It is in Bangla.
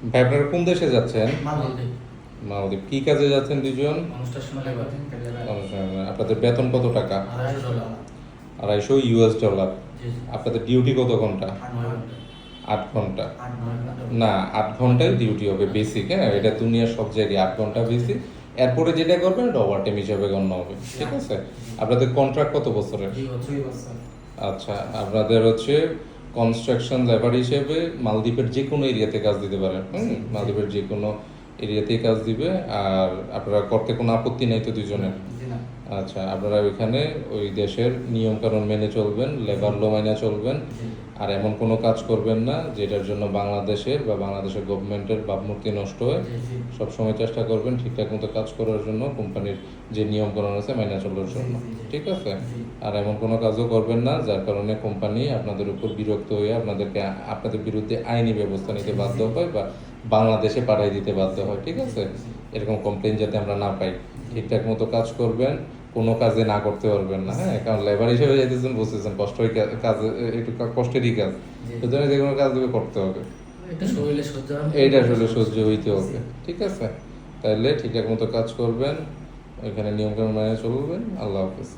ভাই আপনারা কোন দেশে যাচ্ছেন? মালদ্বীপ। মালদ্বীপ। কি কাজে যাচ্ছেন দুজন? Construction labour. আপনাদের বেতন কত টাকা? $250। 250 US ডলার। জি জি। আপনাদের ডিউটি কত ঘন্টা? 9 ঘন্টা। 8 ঘন্টা। 8-9 ঘন্টা। না, 8 ঘন্টাই ডিউটি হবে বেসিক। হ্যাঁ, এটা দুনিয়ার সব জায়গায় 8 ঘন্টা বেসিক। এরপরে যেটা করবেন এটা ওভারটাইম হিসাবে গণ্য হবে, ঠিক আছে? আপনাদের কন্ট্রাক্ট কত বছরের? 2 বছর। আচ্ছা, আপনাদের হচ্ছে কনস্ট্রাকশন লেবার হিসেবে মালদ্বীপের যে কোনো এরিয়াতে কাজ দিতে পারেন। মালদ্বীপের যে কোনো এরিয়াতেই কাজ দিবে। আর আপনারা করতে কোনো আপত্তি নাই তো দুজনের? জি না। আচ্ছা, আপনারা ওইখানে ওই দেশের নিয়মকানুন মেনে চলবেন, লেবার ল মেনে চলবেন। জি। আর এমন কোনো কাজ করবেন না যেটার জন্য বাংলাদেশের বা বাংলাদেশের গভর্নমেন্টের ভাবমূর্তি নষ্ট হয়। জি জি। সবসময় চেষ্টা করবেন ঠিকঠাক মতো কাজ করার জন্য, কোম্পানির যে নিয়মকানুন আছে মেনে চলার জন্য, জি, জি, জি। ঠিক আছে? জি। আর এমন কোনো কাজও করবেন না যার কারণে কোম্পানি আপনাদের উপর বিরক্ত হয়ে আপনাদের বিরুদ্ধে আইনি ব্যবস্থা নিতে বাধ্য হয় বা বাংলাদেশে পাঠিয়ে দিতে বাধ্য হয়, ঠিক আছে? এরকম কমপ্লেন যাতে আমরা না পাই। ঠিকঠাক মতো কাজ করবেন, কোনো কাজে না করতে পারবেন না। হ্যাঁ, কারণ লেবার হিসেবে যাইতেছেন, বুঝতেছেন কাজ, একটু কষ্টেরই কাজ। জি। সুতরাং যে কোনো কাজ দেবে করতে হবে। এটা শরীরে সহ্য হয় না। এইটা আসলে সহ্য হইতে হবে, ঠিক আছে? তাহলে ঠিকঠাক মতো কাজ করবেন, ওইখানে নিয়মকানুন মেনে চলবেন। আল্লাহ হাফেজ।